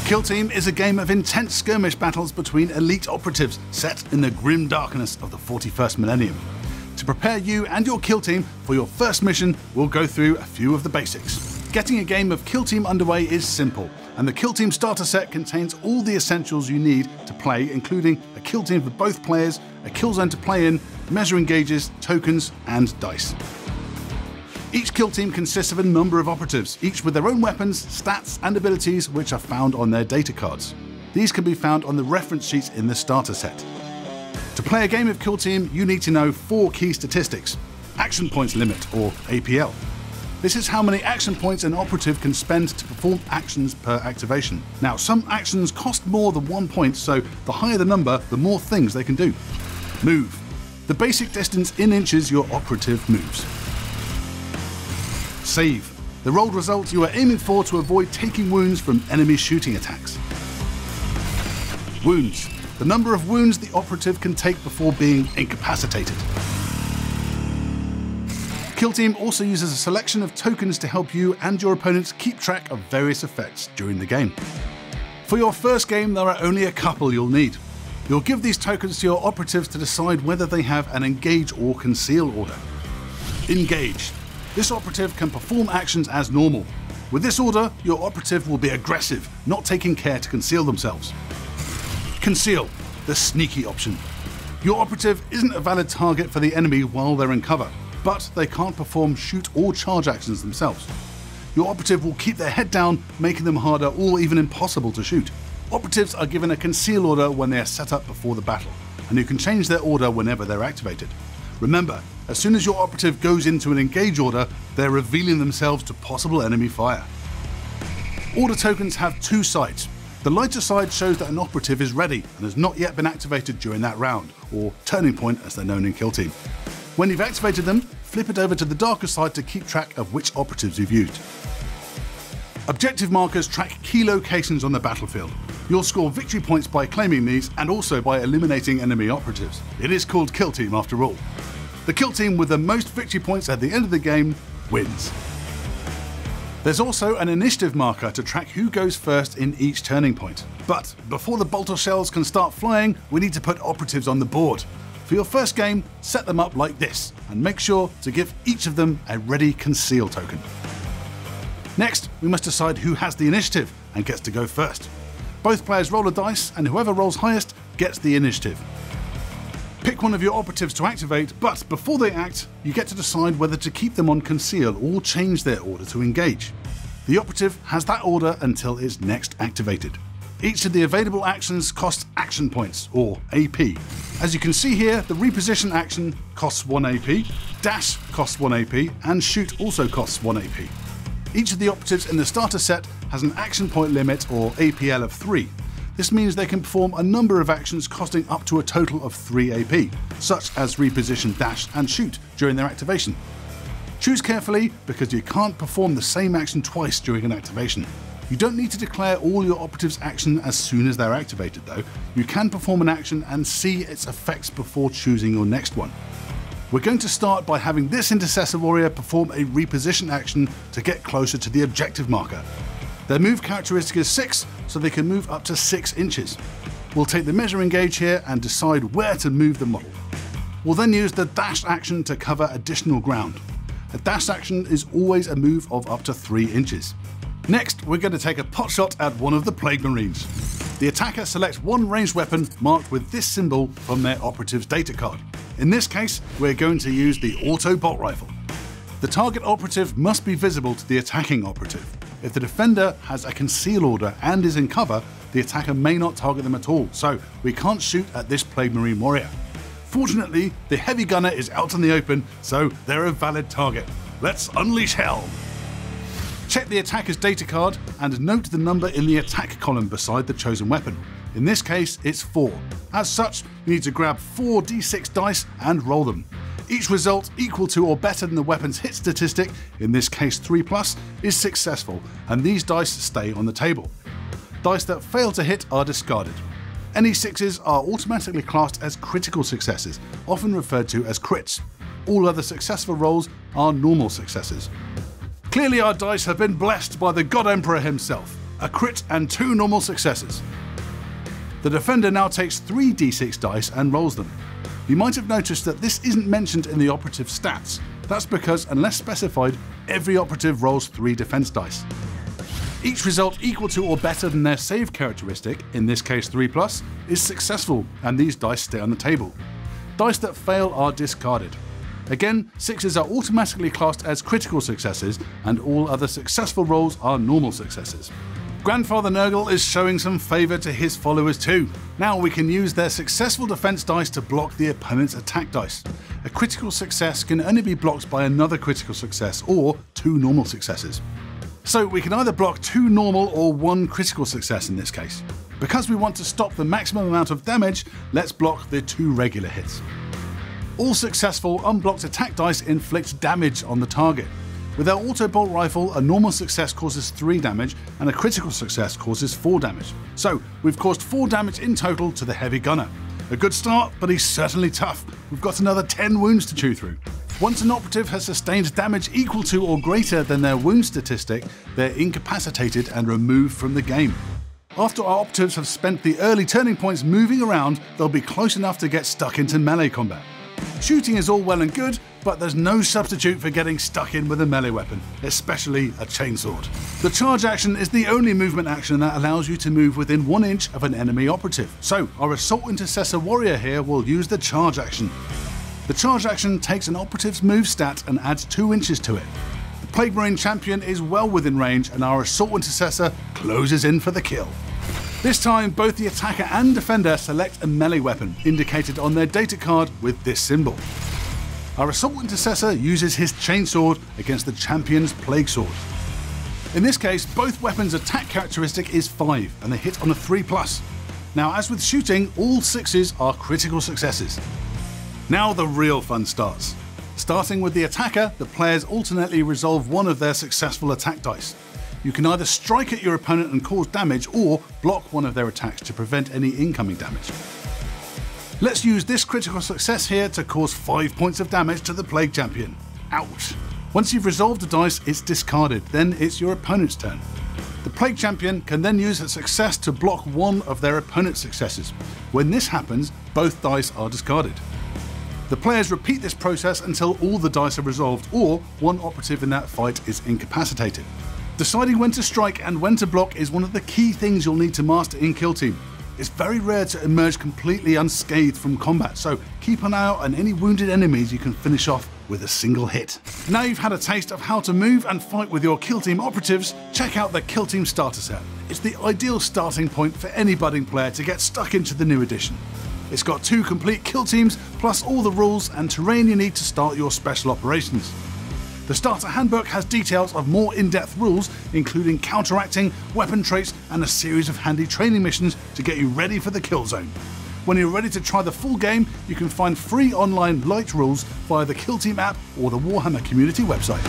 Kill Team is a game of intense skirmish battles between elite operatives set in the grim darkness of the 41st millennium. To prepare you and your Kill Team for your first mission, we'll go through a few of the basics. Getting a game of Kill Team underway is simple, and the Kill Team starter set contains all the essentials you need to play, including a kill team for both players, a kill zone to play in, measuring gauges, tokens, and dice. Each kill team consists of a number of operatives, each with their own weapons, stats, and abilities which are found on their data cards. These can be found on the reference sheets in the starter set. To play a game of Kill Team, you need to know 4 key statistics. Action Points Limit, or APL. This is how many action points an operative can spend to perform actions per activation. Now, some actions cost more than 1 point, so the higher the number, the more things they can do. Move. The basic distance in inches your operative moves. Save. The rolled result you are aiming for to avoid taking wounds from enemy shooting attacks. Wounds. The number of wounds the operative can take before being incapacitated. Kill Team also uses a selection of tokens to help you and your opponents keep track of various effects during the game. For your first game, there are only a couple you'll need. You'll give these tokens to your operatives to decide whether they have an engage or conceal order. Engage. This operative can perform actions as normal. With this order, your operative will be aggressive, not taking care to conceal themselves. Conceal, the sneaky option. Your operative isn't a valid target for the enemy while they're in cover, but they can't perform shoot or charge actions themselves. Your operative will keep their head down, making them harder or even impossible to shoot. Operatives are given a conceal order when they are set up before the battle, and you can change their order whenever they're activated. Remember, as soon as your operative goes into an engage order, they're revealing themselves to possible enemy fire. Order tokens have 2 sides. The lighter side shows that an operative is ready and has not yet been activated during that round, or turning point as they're known in Kill Team. When you've activated them, flip it over to the darker side to keep track of which operatives you've used. Objective markers track key locations on the battlefield. You'll score victory points by claiming these and also by eliminating enemy operatives. It is called Kill Team after all. The Kill Team with the most victory points at the end of the game wins. There's also an initiative marker to track who goes first in each turning point. But before the bolter shells can start flying, we need to put operatives on the board. For your first game, set them up like this and make sure to give each of them a ready conceal token. Next, we must decide who has the initiative and gets to go first. Both players roll a dice and whoever rolls highest gets the initiative. Pick one of your operatives to activate, but before they act, you get to decide whether to keep them on conceal or change their order to engage. The operative has that order until it's next activated. Each of the available actions costs action points, or AP. As you can see here, the reposition action costs 1 AP, dash costs 1 AP, and shoot also costs 1 AP. Each of the operatives in the starter set has an action point limit, or APL, of 3. This means they can perform a number of actions costing up to a total of 3 AP, such as reposition, dash, and shoot during their activation. Choose carefully because you can't perform the same action twice during an activation. You don't need to declare all your operatives' action as soon as they're activated though. You can perform an action and see its effects before choosing your next one. We're going to start by having this Intercessor Warrior perform a reposition action to get closer to the objective marker. Their move characteristic is 6, so they can move up to 6 inches. We'll take the measuring gauge here and decide where to move the model. We'll then use the dash action to cover additional ground. A dash action is always a move of up to 3 inches. Next, we're going to take a pot shot at one of the Plague Marines. The attacker selects one ranged weapon marked with this symbol from their operative's data card. In this case, we're going to use the Auto Bolt Rifle. The target operative must be visible to the attacking operative. If the defender has a conceal order and is in cover, the attacker may not target them at all, so we can't shoot at this Plague Marine warrior. Fortunately, the heavy gunner is out in the open, so they're a valid target. Let's unleash hell! Check the attacker's data card and note the number in the attack column beside the chosen weapon. In this case, it's 4. As such, you need to grab 4 d6 dice and roll them. Each result equal to or better than the weapon's hit statistic, in this case 3+, is successful, and these dice stay on the table. Dice that fail to hit are discarded. Any 6s are automatically classed as critical successes, often referred to as crits. All other successful rolls are normal successes. Clearly our dice have been blessed by the God Emperor himself. a crit and 2 normal successes. The defender now takes 3 d6 dice and rolls them. You might have noticed that this isn't mentioned in the operative stats. That's because, unless specified, every operative rolls 3 defense dice. Each result equal to or better than their save characteristic, in this case 3+, is successful, and these dice stay on the table. Dice that fail are discarded. Again, 6s are automatically classed as critical successes, and all other successful rolls are normal successes. Grandfather Nurgle is showing some favour to his followers too. Now we can use their successful defense dice to block the opponent's attack dice. A critical success can only be blocked by another critical success or 2 normal successes. So we can either block 2 normal or 1 critical success in this case. Because we want to stop the maximum amount of damage, let's block the 2 regular hits. All successful unblocked attack dice inflict damage on the target. With our auto bolt rifle, a normal success causes 3 damage and a critical success causes 4 damage. So we've caused 4 damage in total to the heavy gunner. A good start, but he's certainly tough. We've got another 10 wounds to chew through. Once an operative has sustained damage equal to or greater than their wound statistic, they're incapacitated and removed from the game. After our operatives have spent the early turning points moving around, they'll be close enough to get stuck into melee combat. Shooting is all well and good, but there's no substitute for getting stuck in with a melee weapon, especially a chainsword. The charge action is the only movement action that allows you to move within 1 inch of an enemy operative, so our Assault Intercessor warrior here will use the charge action. The charge action takes an operative's move stat and adds 2 inches to it. The Plague Marine champion is well within range, and our Assault Intercessor closes in for the kill. This time, both the attacker and defender select a melee weapon, indicated on their data card with this symbol. Our Assault Intercessor uses his chainsword against the champion's plague sword. In this case, both weapons' attack characteristic is 5, and they hit on a 3+. Now, as with shooting, all 6s are critical successes. Now the real fun starts. Starting with the attacker, the players alternately resolve one of their successful attack dice. You can either strike at your opponent and cause damage, or block one of their attacks to prevent any incoming damage. Let's use this critical success here to cause 5 points of damage to the Plague Champion. Ouch! Once you've resolved the dice, it's discarded, then it's your opponent's turn. The Plague Champion can then use a success to block one of their opponent's successes. When this happens, both dice are discarded. The players repeat this process until all the dice are resolved, or one operative in that fight is incapacitated. Deciding when to strike and when to block is one of the key things you'll need to master in Kill Team. It's very rare to emerge completely unscathed from combat, so keep an eye out on any wounded enemies you can finish off with a single hit. Now you've had a taste of how to move and fight with your Kill Team operatives, check out the Kill Team starter set. It's the ideal starting point for any budding player to get stuck into the new edition. It's got 2 complete kill teams, plus all the rules and terrain you need to start your special operations. The starter handbook has details of more in-depth rules, including counteracting, weapon traits, and a series of handy training missions to get you ready for the kill zone. When you're ready to try the full game, you can find free online light rules via the Kill Team app or the Warhammer community website.